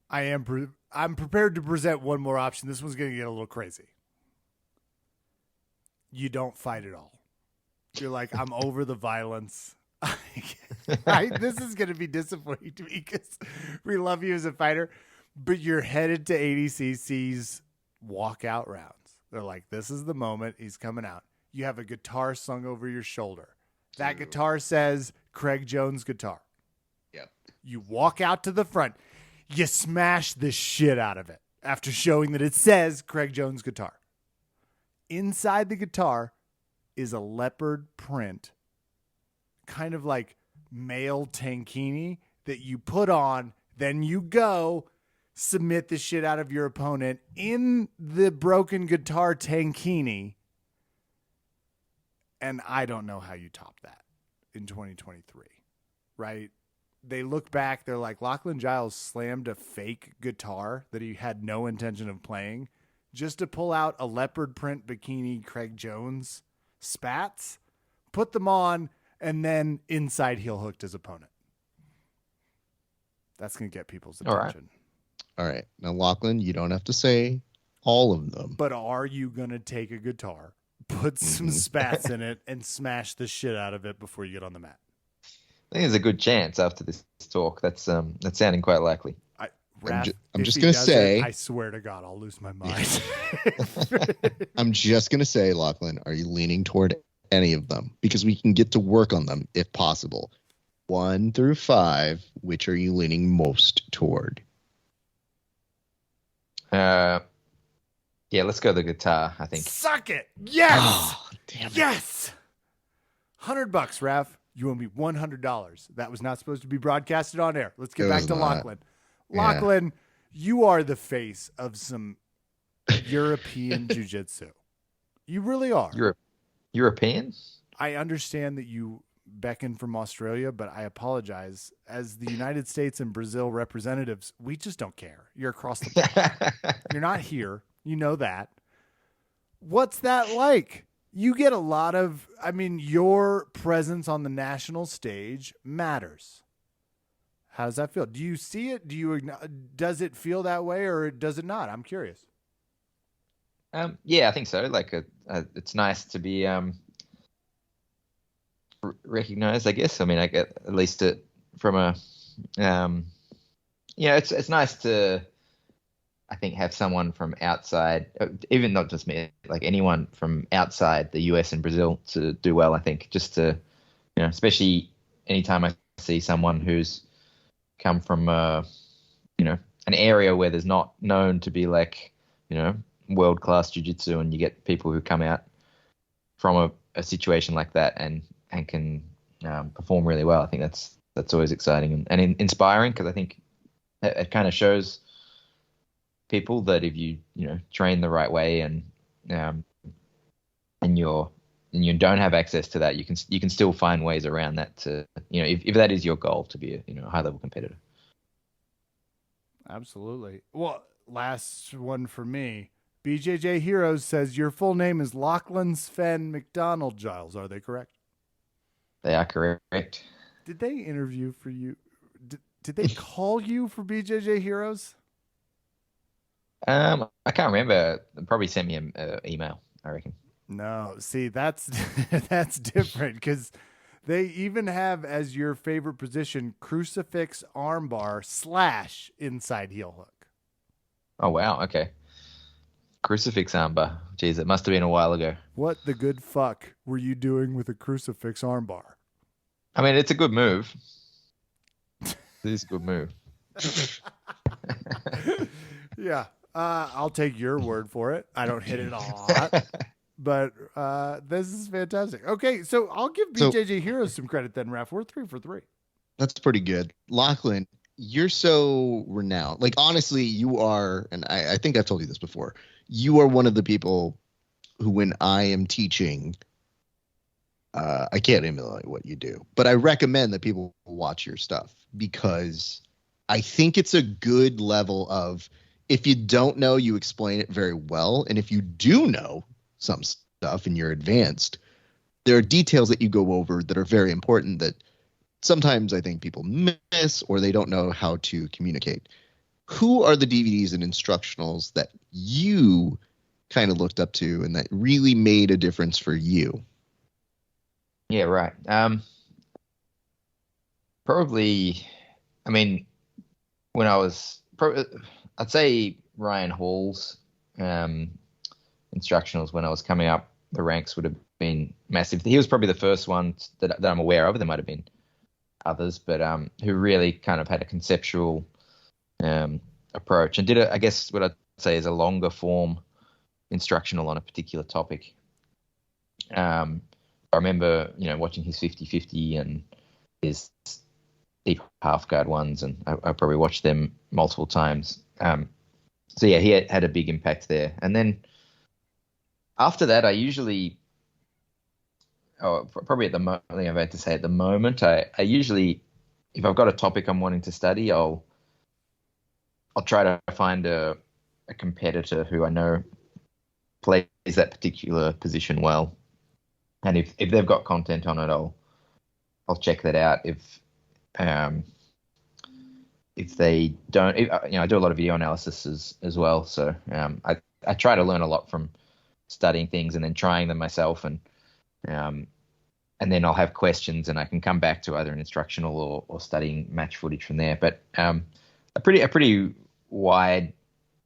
I'm prepared to present one more option. This one's going to get a little crazy. You don't fight at all. You're like, I'm over the violence. This is going to be disappointing to me because we love you as a fighter, but you're headed to ADCC's walkout rounds. They're like, this is the moment. He's coming out. You have a guitar slung over your shoulder. That guitar says Craig Jones guitar. Yep. You walk out to the front. You smash the shit out of it after showing that it says Craig Jones guitar. Inside the guitar is a leopard print, kind of like male tankini that you put on. Then you go submit the shit out of your opponent in the broken guitar tankini. And I don't know how you top that in 2023, right? They look back, they're like, Lachlan Giles slammed a fake guitar that he had no intention of playing just to pull out a leopard print bikini Craig Jones spats, put them on, and then inside heel hooked his opponent. That's going to get people's attention. All right. Now, Lachlan, you don't have to say all of them. But are you going to take a guitar, put some spats in it, and smash the shit out of it before you get on the mat? I think there's a good chance after this talk. That's sounding quite likely. I'm just going to say, I swear to God, I'll lose my mind. I'm just going to say, Lachlan, are you leaning toward any of them? Because we can get to work on them if possible. 1 through 5, which are you leaning most toward? Yeah, let's go the guitar, I think. Suck it. Yes. Oh, damn it. Yes. $100, Raph. You owe me $100. That was not supposed to be broadcasted on air. Let's get back to Lachlan. Lachlan, you are the face of some European jiu-jitsu. You really are. European? I understand that you beckon from Australia, but I apologize. As the United States and Brazil representatives, we just don't care. You're across the pond. You're not here. You know that. What's that like? You get a lot of, your presence on the national stage matters. How does that feel? Do you see it? Does it feel that way or does it not? I'm curious. Yeah, I think so. Like, it's nice to be recognized, I guess. I mean, I get at least from a, it's nice to, I think, have someone from outside, even not just me, like anyone from outside the US and Brazil to do well. I think just to, especially anytime I see someone who's come from, an area where there's not known to be like, world-class jiu-jitsu, and you get people who come out from a situation like that and can perform really well. I think that's always exciting and inspiring, because I think it kind of shows people that if you train the right way and you don't have access to that, you can still find ways around that to if that is your goal, to be a high-level competitor. Absolutely. Well, last one for me. BJJ Heroes says your full name is Lachlan Sven McDonald Giles. Are they correct? They are correct. Did they interview for you? Did they call you for BJJ Heroes? I can't remember. They probably sent me an email, I reckon. No, see, that's that's different, because they even have as your favorite position crucifix armbar / inside heel hook. Oh, wow. Okay. Crucifix armbar. Jeez, it must have been a while ago. What the good fuck were you doing with a crucifix armbar? I mean, it's a good move. It is a good move. Yeah. I'll take your word for it. I don't hit it a lot, but this is fantastic. Okay, so I'll give BJJ Heroes some credit then, Ref. We're 3 for 3. That's pretty good. Lachlan, you're so renowned. Like, honestly, you are, and I think I've told you this before, you are one of the people who, when I am teaching, I can't emulate what you do, but I recommend that people watch your stuff, because I think it's a good level of, if you don't know, you explain it very well. And if you do know some stuff and you're advanced, there are details that you go over that are very important that sometimes I think people miss, or they don't know how to communicate. Who are the DVDs and instructionals that you kind of looked up to and that really made a difference for you? Yeah, right. Probably, I mean, when I was, I'd say Ryan Hall's instructionals when I was coming up the ranks would have been massive. He was probably the first one that I'm aware of. There might have been others, but who really kind of had a conceptual approach and did I guess what I'd say is a longer form instructional on a particular topic. I remember, watching his 50-50 and his deep half guard ones, and I probably watched them multiple times. So yeah, he had a big impact there. And then after that, I usually, probably at the moment, I think I've had to say at the moment, I usually, if I've got a topic I'm wanting to study, I'll try to find a competitor who I know plays that particular position well. And if they've got content on it, I'll check that out. If they don't, I do a lot of video analysis as well. So I try to learn a lot from studying things and then trying them myself, and then I'll have questions and I can come back to either an instructional or studying match footage from there. But a pretty wide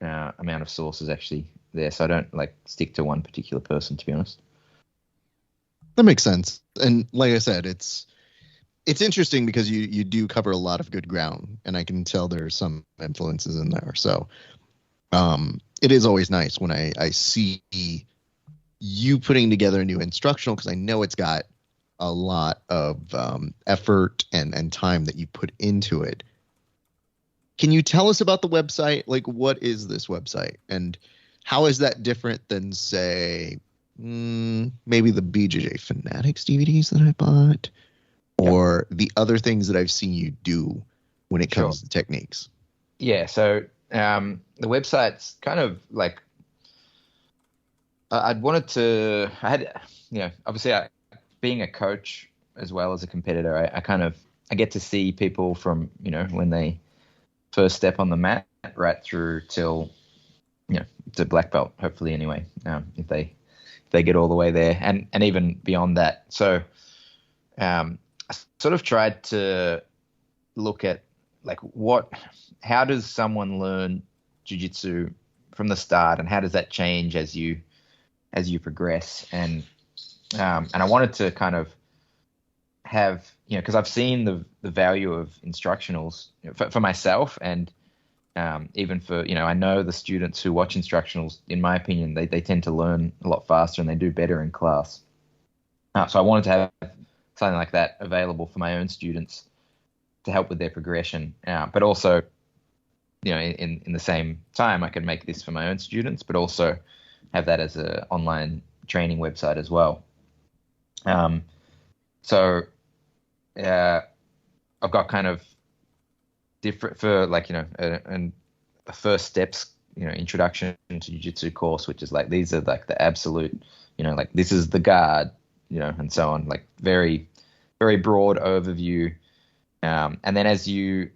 amount of sources actually there. So I don't stick to one particular person, to be honest. That makes sense. And like I said, it's interesting because you do cover a lot of good ground, and I can tell there's some influences in there. So it is always nice when I see you putting together a new instructional, because I know it's got a lot of effort and time that you put into it. Can you tell us about the website? Like, what is this website, and How is that different than, say, maybe the BJJ Fanatics DVDs that I bought, or the other things that I've seen you do when it comes to techniques? Yeah, so the website's kind of like I had, obviously being a coach as well as a competitor, I get to see people from, when they first step on the mat right through till, to black belt, hopefully anyway, if they get all the way there and even beyond that. So I sort of tried to look at like how does someone learn jiu-jitsu from the start, and how does that change as you progress? And I wanted to kind of have, because I've seen the value of instructionals for myself, and even for, I know the students who watch instructionals, in my opinion, they tend to learn a lot faster and they do better in class. So I wanted to have something like that available for my own students to help with their progression. But also, in the same time, I can make this for my own students, but also have that as an online training website as well. So I've got kind of different for like, and the first steps, introduction to jiu-jitsu course, which is like, these are like the absolute, like this is the guard, and so on, like very, very broad overview. And then as you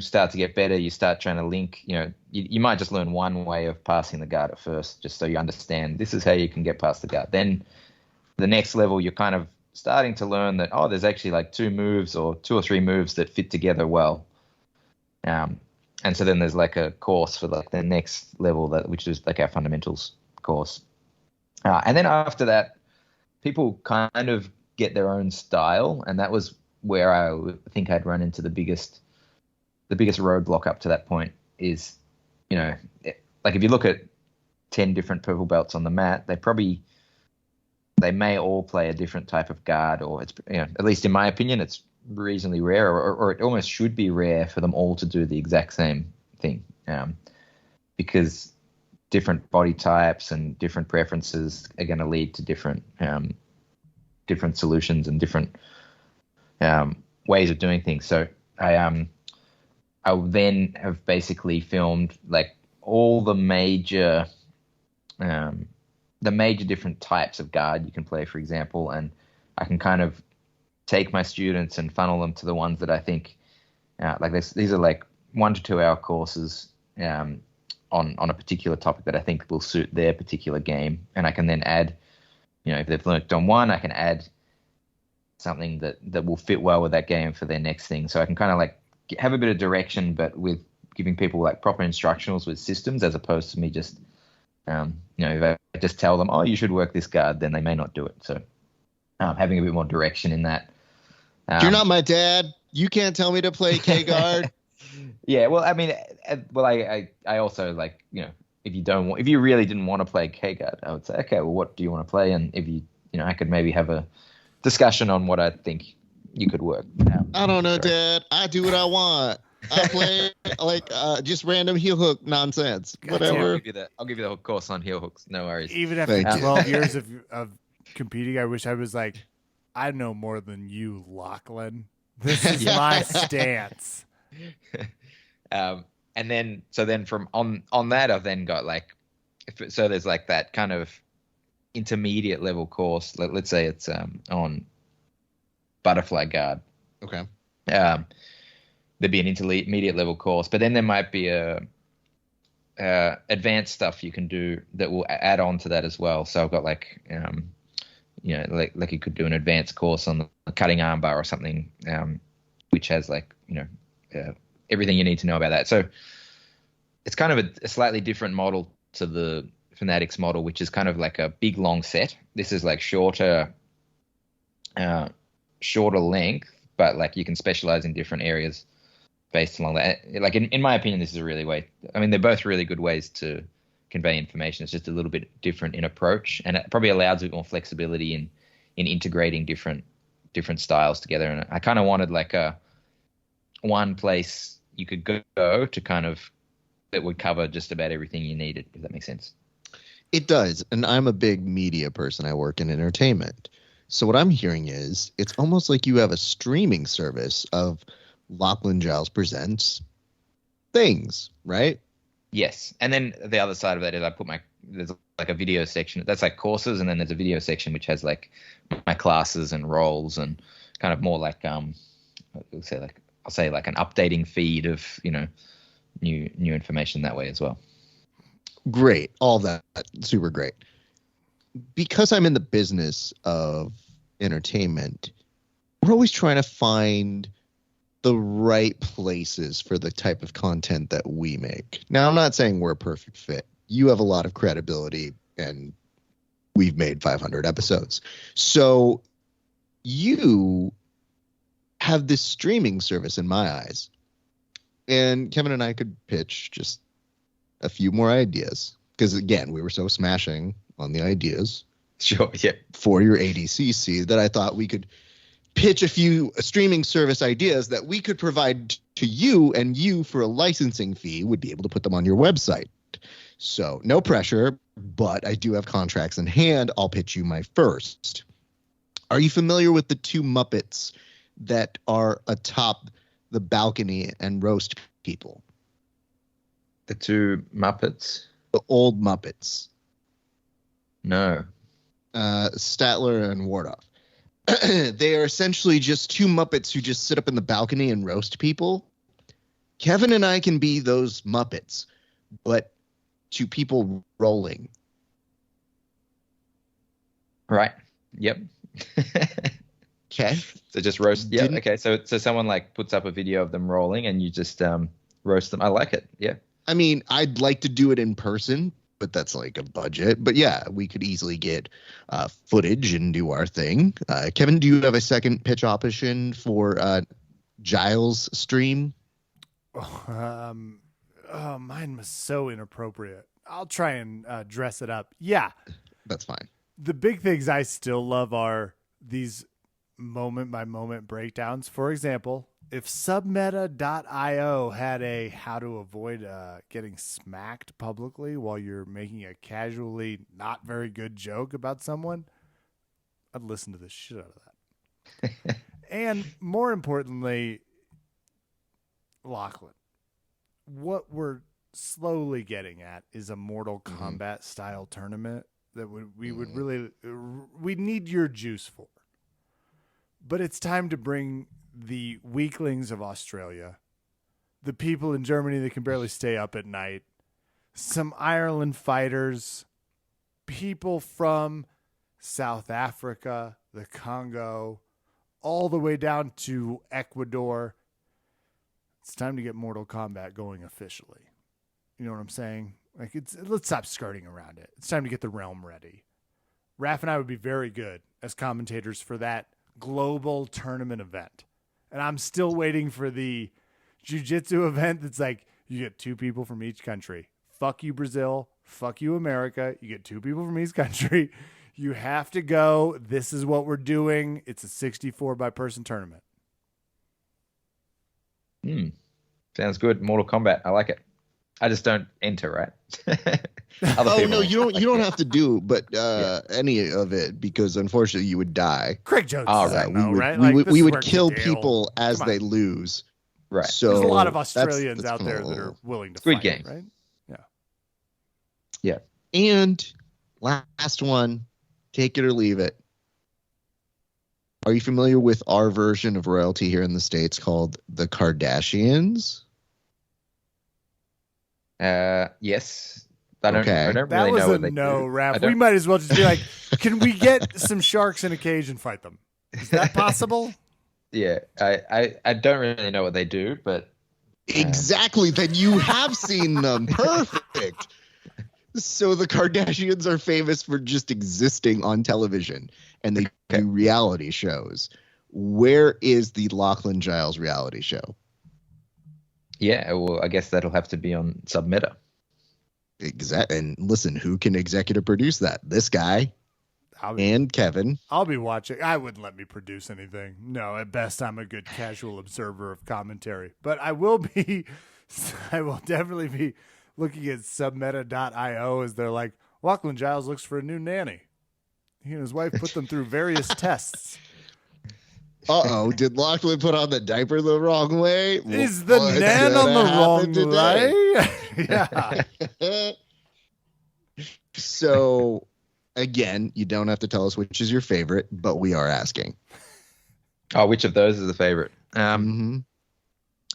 start to get better, you start trying to link, you might just learn one way of passing the guard at first, just so you understand this is how you can get past the guard. Then the next level, you're kind of starting to learn that, there's actually like two or three moves that fit together well. And so then there's like a course for like the next level, which is like our fundamentals course. And then after that, people kind of get their own style. And that was where I think I'd run into the biggest roadblock up to that point is, like if you look at 10 different purple belts on the mat, they may all play a different type of guard, or it's, at least in my opinion, it's reasonably rare, or it almost should be rare for them all to do the exact same thing, because different body types and different preferences are going to lead to different solutions and different ways of doing things. So I then have basically filmed like all the major different types of guard you can play, for example, and I can kind of take my students and funnel them to the ones that I think like this. These are like 1 to 2 hour courses on a particular topic that I think will suit their particular game, and I can then add, if they've learned on one, I can add something that will fit well with that game for their next thing. So I can kind of like have a bit of direction, but with giving people like proper instructionals with systems, as opposed to me just if I just tell them, you should work this guard, then they may not do it. So having a bit more direction in that. You're not my dad. You can't tell me to play K guard. Yeah, well, I mean, I also like, if you really didn't want to play K guard, I would say, okay, well, what do you want to play? And if I could maybe have a discussion on what I think you could work. I don't know, Dad. I do what I want. I play like just random heel hook nonsense. Whatever. I'll give you the whole course on heel hooks. No worries. Even after 12 years of competing, I wish I was like, I know more than you, Lachlan. This is my stance. And then from on that, I've then got like, so there's like that kind of intermediate level course. Let's say it's on butterfly guard. Okay. There'd be an intermediate level course, but then there might be a advanced stuff you can do that will add on to that as well. So I've got like, like you could do an advanced course on the cutting armbar or something, which has like, everything you need to know about that. So it's kind of a slightly different model to the Fanatics model, which is kind of like a big long set. This is like shorter length, but like you can specialize in different areas based along that. Like in my opinion, this is a really way. I mean, they're both really good ways to convey information. It's just a little bit different in approach, and it probably allows a bit more flexibility in integrating different styles together. And I kind of wanted like one place you could go to kind of it would cover just about everything you needed, if that makes sense. It does. And I'm a big media person. I work in entertainment. So what I'm hearing is it's almost like you have a streaming service of Lachlan Giles Presents things, right? Yes. And then the other side of that is there's like a video section. That's like courses. And then there's a video section, which has like my classes and roles and kind of more like, I'll say like an updating feed of, new information that way as well. Great. All that. Super great. Because I'm in the business of entertainment, we're always trying to find the right places for the type of content that we make. Now, I'm not saying we're a perfect fit. You have a lot of credibility, and we've made 500 episodes. So you have this streaming service in my eyes. And Kevin and I could pitch just a few more ideas. Because, again, we were so smashing on the ideas. Sure, yeah. For your ADCC that I thought we could pitch a few streaming service ideas that we could provide to you, and you, for a licensing fee, would be able to put them on your website. So no pressure, but I do have contracts in hand. I'll pitch you my first. Are you familiar with the two Muppets that are atop the balcony and roast people? The two Muppets? The old Muppets. No. Statler and Wardoff. They are essentially just two Muppets who just sit up in the balcony and roast people. Kevin and I can be those Muppets, but to people rolling. Right. Yep. Okay. So just roast. Yeah. Okay. So someone like puts up a video of them rolling, and you just roast them. I like it. Yeah. I mean, I'd like to do it in person, but that's like a budget. But yeah, we could easily get footage and do our thing. Kevin, do you have a second pitch option for Giles' stream? Mine was so inappropriate. I'll try and dress it up. Yeah. That's fine. The big things I still love are these moment by moment breakdowns. For example, if submeta.io had a how to avoid getting smacked publicly while you're making a casually not very good joke about someone, I'd listen to the shit out of that. And more importantly, Lachlan, what we're slowly getting at is a Mortal Kombat style tournament that we would really we need your juice for. But it's time to bring the weaklings of Australia, the people in Germany that can barely stay up at night, some Ireland fighters, people from South Africa, the Congo, all the way down to Ecuador. It's time to get Mortal Kombat going officially. You know what I'm saying? Like, let's stop skirting around it. It's time to get the realm ready. Raph and I would be very good as commentators for that global tournament event. And I'm still waiting for the jiu-jitsu event that's like, you get two people from each country. Fuck you, Brazil. Fuck you, America. You get two people from each country. You have to go. This is what we're doing. It's a 64 by person tournament. Sounds good. Mortal Kombat. I like it. I just don't enter, right? No, you don't have to do, but any of it, because unfortunately you would die. Craig Jones, right? Like, we would kill people as they lose. Right. So there's a lot of Australians out there that are willing to Squid fight, Game, right? Yeah. And last one, take it or leave it. Are you familiar with our version of royalty here in the States called the Kardashians? Yes. I don't that really was know what they no, do. Raph. We might as well just be like, can we get some sharks in a cage and fight them? Is that possible? Yeah, I don't really know what they do, but exactly. Then you have seen them. Perfect. So the Kardashians are famous for just existing on television, and they do reality shows. Where is the Lachlan Giles reality show? Yeah, well, I guess that'll have to be on Submeta. Exactly. And listen, who can executive produce that? This guy and Kevin. I'll be watching. I wouldn't let me produce anything. No, at best, I'm a good casual observer of commentary. But I will definitely be looking at submeta.io as they're like, Lachlan Giles looks for a new nanny. He and his wife put them through various tests. Uh-oh, did Lachlan put on the diaper the wrong way? Is the nan on the wrong way? Yeah. So, again, you don't have to tell us which is your favorite, but we are asking. Oh, which of those is the favorite? Mhm.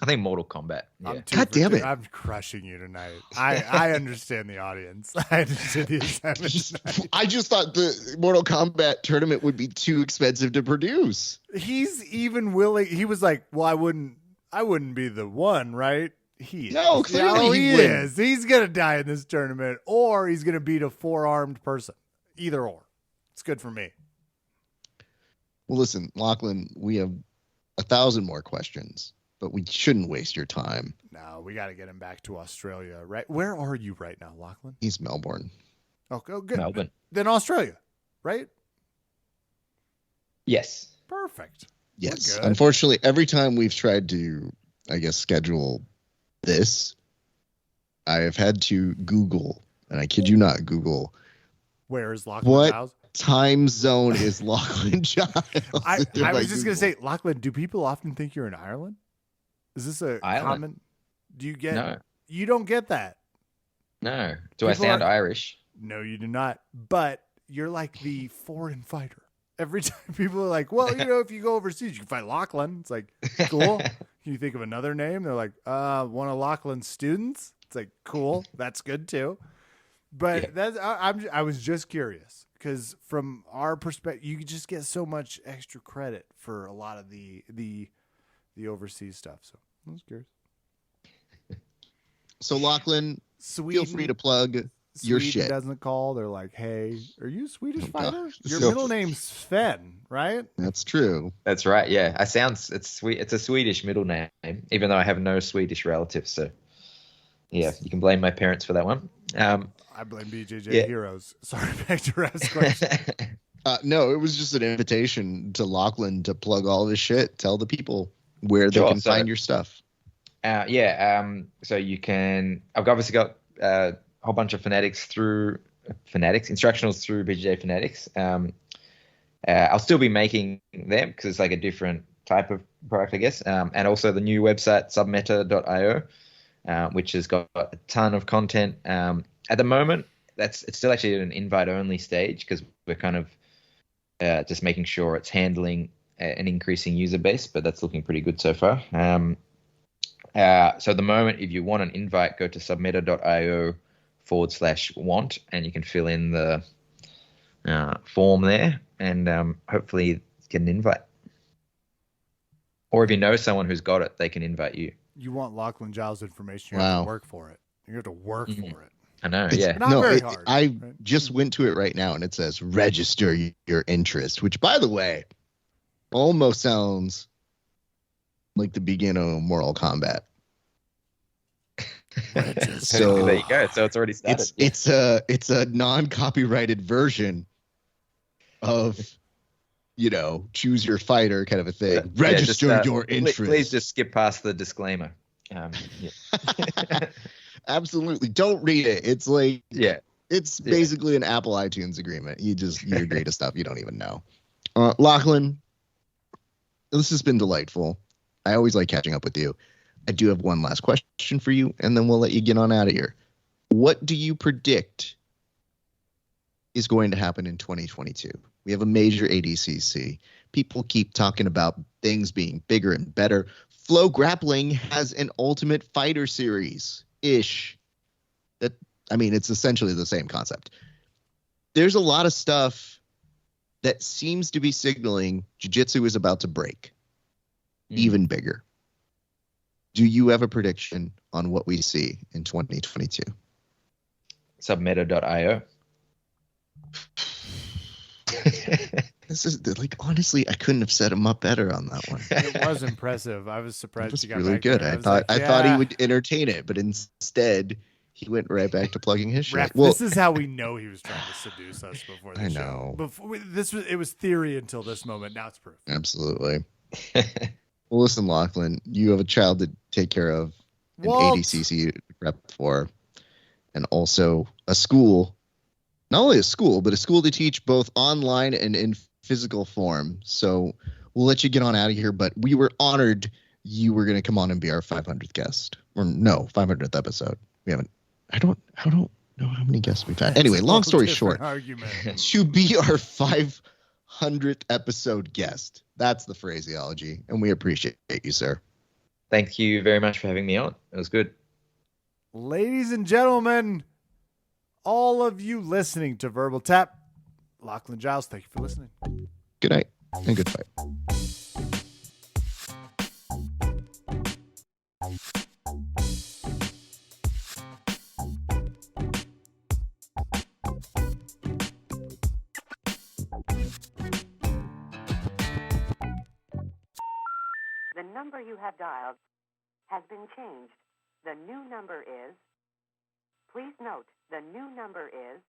I think Mortal Kombat. Yeah. God damn it. I'm crushing you tonight. I understand the audience. I understand the assignment tonight. I just thought the Mortal Kombat tournament would be too expensive to produce. He's even willing. He was like, well, I wouldn't be the one, right? He is. No, clearly he he wouldn't. is. He's going to die in this tournament, or he's going to beat a 4-armed person. Either or. It's good for me. Well, listen, Lachlan, we have 1,000 more questions, but we shouldn't waste your time. No, we got to get him back to Australia, right? Where are you right now, Lachlan? He's Melbourne. Oh, good. Melbourne. Then Australia, right? Yes. Perfect. Yes. We're good. Unfortunately, every time we've tried to, I guess, schedule this, I have had to Google, and I kid you not, Google, Where is Lachlan what Giles? time zone is Lachlan Giles? I was just going to Google. say, Lachlan, do people often think you're in Ireland? Is this a Ireland? common? Do you get? No. You don't get that. No. Do I People sound are- Irish? No, you do not. But you're like the foreign fighter. Every time people are like, well, if you go overseas, you can fight Lachlan. It's like, cool. Can you think of another name? They're like, one of Lachlan's students. It's like, cool. That's good too. But I was just curious because from our perspective, you just get so much extra credit for a lot of the overseas stuff. So I was curious. So, Lachlan, feel free to plug your Sweden shit. doesn't call. They're like, hey, are you a Swedish fighter? Your So- middle name's Sven, right? That's true. That's right. Yeah. It's sweet. It's a Swedish middle name, even though I have no Swedish relatives. So, yeah, you can blame my parents for that one. I blame BJJ Yeah. Heroes. Sorry, back to Rev's question. No, it was just an invitation to Lachlan to plug all this shit. Tell the people where they Sure, can so- find your stuff. So you can. I've obviously got a whole bunch of instructionals through BJJ Fanatics. I'll still be making them because it's like a different type of product, I guess. And also the new website submeta.io, which has got a ton of content. At the moment, it's still actually at an invite-only stage because we're kind of just making sure it's handling an increasing user base, but that's looking pretty good so far. So at the moment, if you want an invite, go to submeta.io/want, and you can fill in the form there and hopefully get an invite. Or if you know someone who's got it, they can invite you. You want Lachlan Giles information, you have to work for it. You have to work for it. I know, It's- yeah. Not no, very hard, I right? just went to it right now and it says register your interest, which, by the way, almost sounds like the beginning of Mortal Kombat. So there you go. So it's already started. it's a non-copyrighted version of choose your fighter kind of a thing. Yeah, Register just, your interest. Please just skip past the disclaimer. Yeah. Absolutely, don't read it. It's like Yeah. it's basically an Apple iTunes agreement. You agree to stuff you don't even know. Lachlan, this has been delightful. I always like catching up with you. I do have one last question for you, and then we'll let you get on out of here. What do you predict is going to happen in 2022? We have a major ADCC. People keep talking about things being bigger and better. Flow Grappling has an Ultimate Fighter series-ish. It's essentially the same concept. There's a lot of stuff that seems to be signaling jiu-jitsu is about to break even bigger. Do you have a prediction on what we see in 2022? Submeta.io. This is honestly, I couldn't have set him up better on that one. It was impressive. I was surprised It was you got really back good. there. I was thought like, I thought he yeah. would entertain it, but instead he went right back to plugging his shit. Ref, Well, this is how we know he was trying to seduce us before the I show. know. It was theory until this moment. Now it's proof. absolutely. Well, listen, Lachlan, you have a child to take care of, an Walt. ADCC rep for. and also a school, not only a school, but a school to teach both online and in physical form. So we'll let you get on out of here, but we were honored you were going to come on and be our 500th guest. Or no, 500th episode. We haven't, I don't know how many guests we've had. Anyway, long story short, argument. to be our 500th episode guest. That's the phraseology, and we appreciate you, sir. Thank you very much for having me on. It was good. Ladies and gentlemen, all of you listening to Verbal Tap, Lachlan Giles, thank you for listening. Good night and good fight. The number you have dialed has been changed. The new number is, please note, the new number is